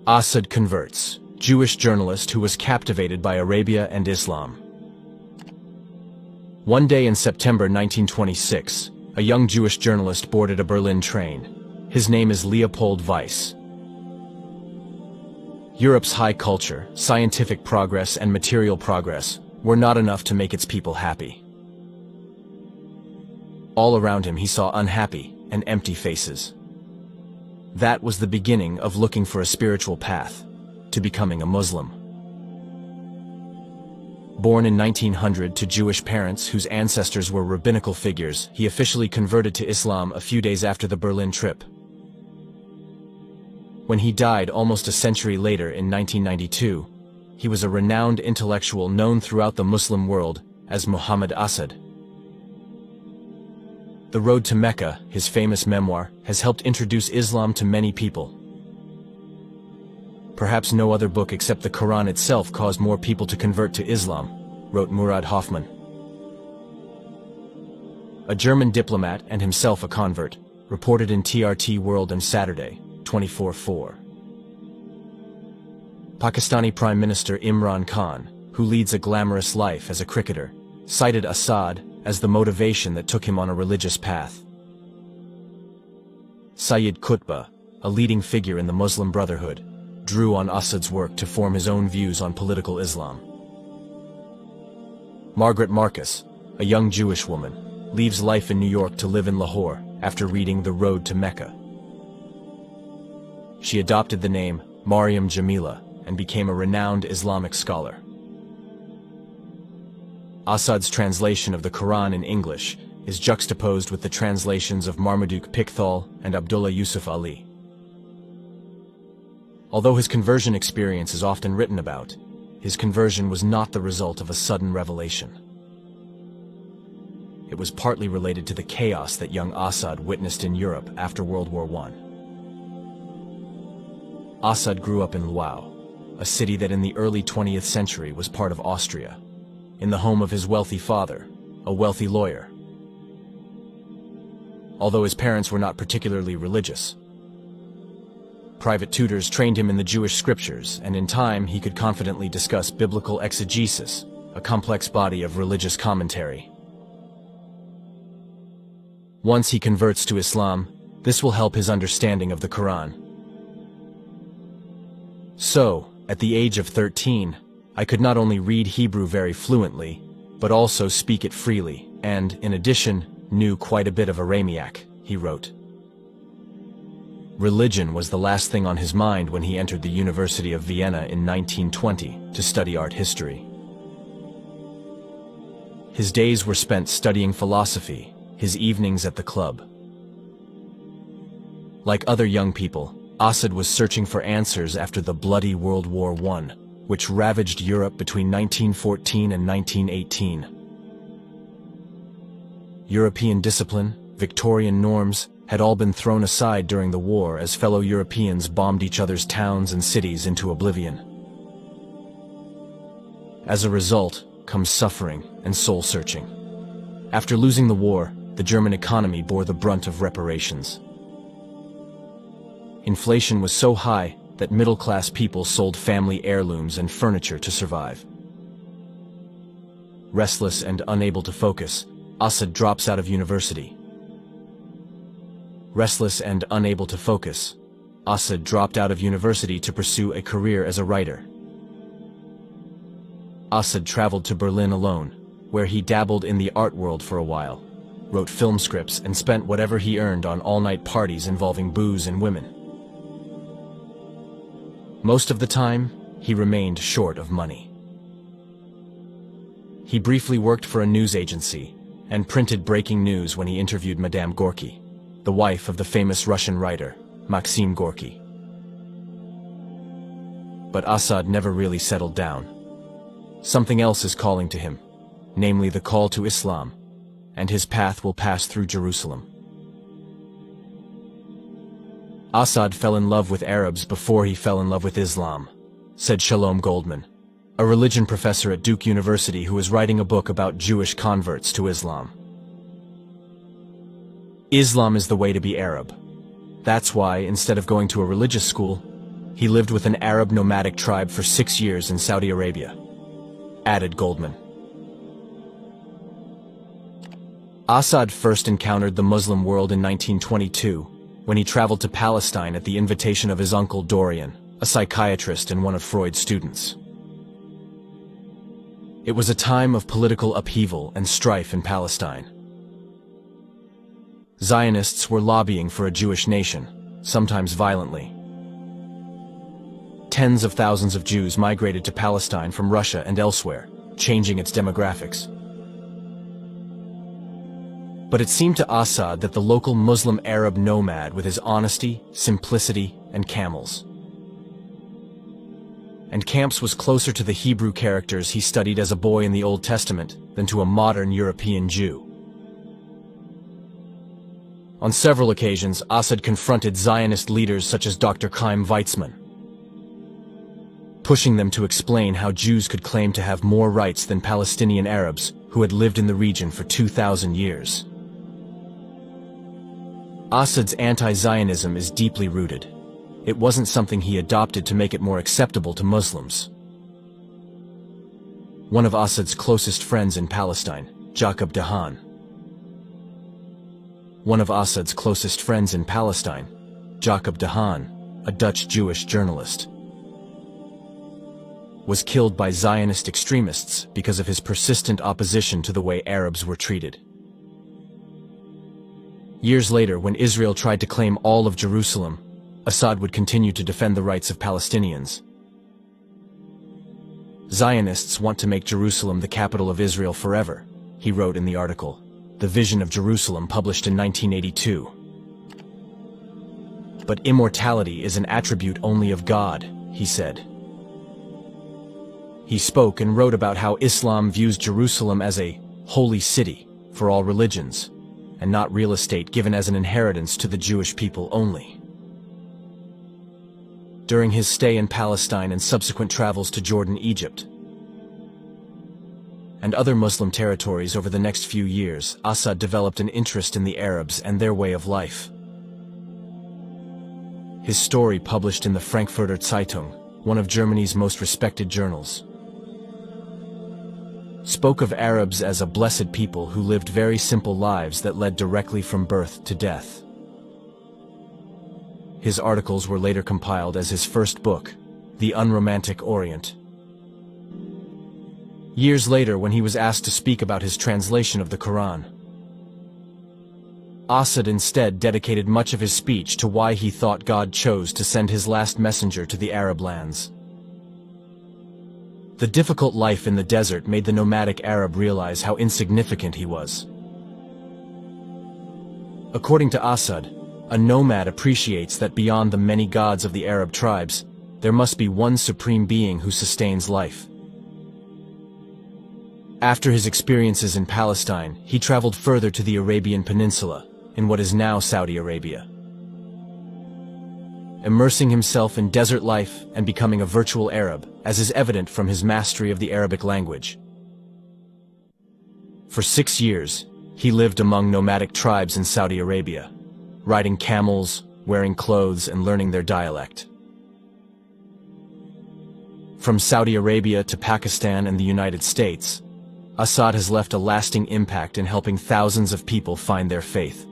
Assad converts, Jewish journalist who was captivated by Arabia and Islam. One day in September 1926, a young Jewish journalist boarded a Berlin train. His name is Leopold Weiss. Europe's high culture, scientific progress, and material progress were not enough to make its people happy. All around him he saw unhappy and empty faces. That was the beginning of looking for a spiritual path, to becoming a Muslim. Born in 1900 to Jewish parents whose ancestors were rabbinical figures, he officially converted to Islam a few days after the Berlin trip. When he died almost a century later in 1992, he was a renowned intellectual known throughout the Muslim world as Muhammad Assad. The Road to Mecca, his famous memoir, has helped introduce Islam to many people. Perhaps no other book except the Quran itself caused more people to convert to Islam, wrote Murad Hoffman. A German diplomat and himself a convert, reported in TRT World and Saturday, 24/4. Pakistani Prime Minister Imran Khan, who leads a glamorous life as a cricketer, cited Assad as the motivation that took him on a religious path. Sayyid Qutb, a leading figure in the Muslim Brotherhood, drew on Assad's work to form his own views on political Islam. Margaret Marcus, a young Jewish woman, leaves life in New York to live in Lahore after reading The Road to Mecca. She adopted the name Maryam Jamila and became a renowned Islamic scholar. Assad's translation of the Quran in English is juxtaposed with the translations of Marmaduke Pickthall and Abdullah Yusuf Ali. Although his conversion experience is often written about, his conversion was not the result of a sudden revelation. It was partly related to the chaos that young Assad witnessed in Europe after World War I. Assad grew up in Lwów, a city that in the early 20th century was part of Austria, in the home of his wealthy father, a wealthy lawyer. Although his parents were not particularly religious, private tutors trained him in the Jewish scriptures, and in time he could confidently discuss biblical exegesis, a complex body of religious commentary. Once he converts to Islam, this will help his understanding of the Quran. So, at the age of 13, I could not only read Hebrew very fluently, but also speak it freely, and, in addition, knew quite a bit of Aramaic, he wrote. Religion was the last thing on his mind when he entered the University of Vienna in 1920 to study art history. His days were spent studying philosophy, his evenings at the club. Like other young people, Assad was searching for answers after the bloody World War I, which ravaged Europe between 1914 and 1918. European discipline, Victorian norms, had all been thrown aside during the war as fellow Europeans bombed each other's towns and cities into oblivion. As a result comes suffering and soul-searching. After losing the war, the German economy bore the brunt of reparations. Inflation was so high that middle-class people sold family heirlooms and furniture to survive. Restless and unable to focus, Assad drops out of university. Restless and unable to focus, Assad dropped out of university to pursue a career as a writer. Assad traveled to Berlin alone, where he dabbled in the art world for a while, wrote film scripts, and spent whatever he earned on all-night parties involving booze and women. Most of the time, he remained short of money. He briefly worked for a news agency and printed breaking news when he interviewed Madame Gorky, the wife of the famous Russian writer, Maxim Gorky. But Assad never really settled down. Something else is calling to him, namely the call to Islam, and his path will pass through Jerusalem. Assad fell in love with Arabs before he fell in love with Islam, said Shalom Goldman, a religion professor at Duke University who is writing a book about Jewish converts to Islam. Islam is the way to be Arab. That's why, instead of going to a religious school, He lived with an Arab nomadic tribe for 6 years in Saudi Arabia, added Goldman. Assad first encountered the Muslim world in 1922, when he traveled to Palestine at the invitation of his uncle Dorian, a psychiatrist and one of Freud's students. It was a time of political upheaval and strife in Palestine. Zionists were lobbying for a Jewish nation, sometimes violently. Tens of thousands of Jews migrated to Palestine from Russia and elsewhere, changing its demographics. But it seemed to Assad that the local Muslim Arab nomad with his honesty, simplicity, and camels and camps was closer to the Hebrew characters he studied as a boy in the Old Testament than to a modern European Jew. On several occasions, Assad confronted Zionist leaders such as Dr. Chaim Weizmann, pushing them to explain how Jews could claim to have more rights than Palestinian Arabs who had lived in the region for 2,000 years. Assad's anti-Zionism is deeply rooted. It wasn't something he adopted to make it more acceptable to Muslims. One of Assad's closest friends in Palestine, Jacob Dehaan, a Dutch Jewish journalist, was killed by Zionist extremists because of his persistent opposition to the way Arabs were treated. Years later, when Israel tried to claim all of Jerusalem, Assad would continue to defend the rights of Palestinians. Zionists want to make Jerusalem the capital of Israel forever, he wrote in the article, The Vision of Jerusalem, published in 1982. But immortality is an attribute only of God, he said. He spoke and wrote about how Islam views Jerusalem as a holy city for all religions, and not real estate given as an inheritance to the Jewish people only. During his stay in Palestine and subsequent travels to Jordan, Egypt, and other Muslim territories over the next few years, Assad developed an interest in the Arabs and their way of life. His story, published in the Frankfurter Zeitung, one of Germany's most respected journals, spoke of Arabs as a blessed people who lived very simple lives that led directly from birth to death. His articles were later compiled as his first book, The Unromantic Orient. Years later, when he was asked to speak about his translation of the Quran, Assad instead dedicated much of his speech to why he thought God chose to send his last messenger to the Arab lands. The difficult life in the desert made the nomadic Arab realize how insignificant he was. According to Assad, a nomad appreciates that beyond the many gods of the Arab tribes, there must be one supreme being who sustains life. After his experiences in Palestine, he traveled further to the Arabian Peninsula, in what is now Saudi Arabia, immersing himself in desert life and becoming a virtual Arab, as is evident from his mastery of the Arabic language. For 6 years, he lived among nomadic tribes in Saudi Arabia, riding camels, wearing clothes, and learning their dialect. From Saudi Arabia to Pakistan and the United States, Assad has left a lasting impact in helping thousands of people find their faith.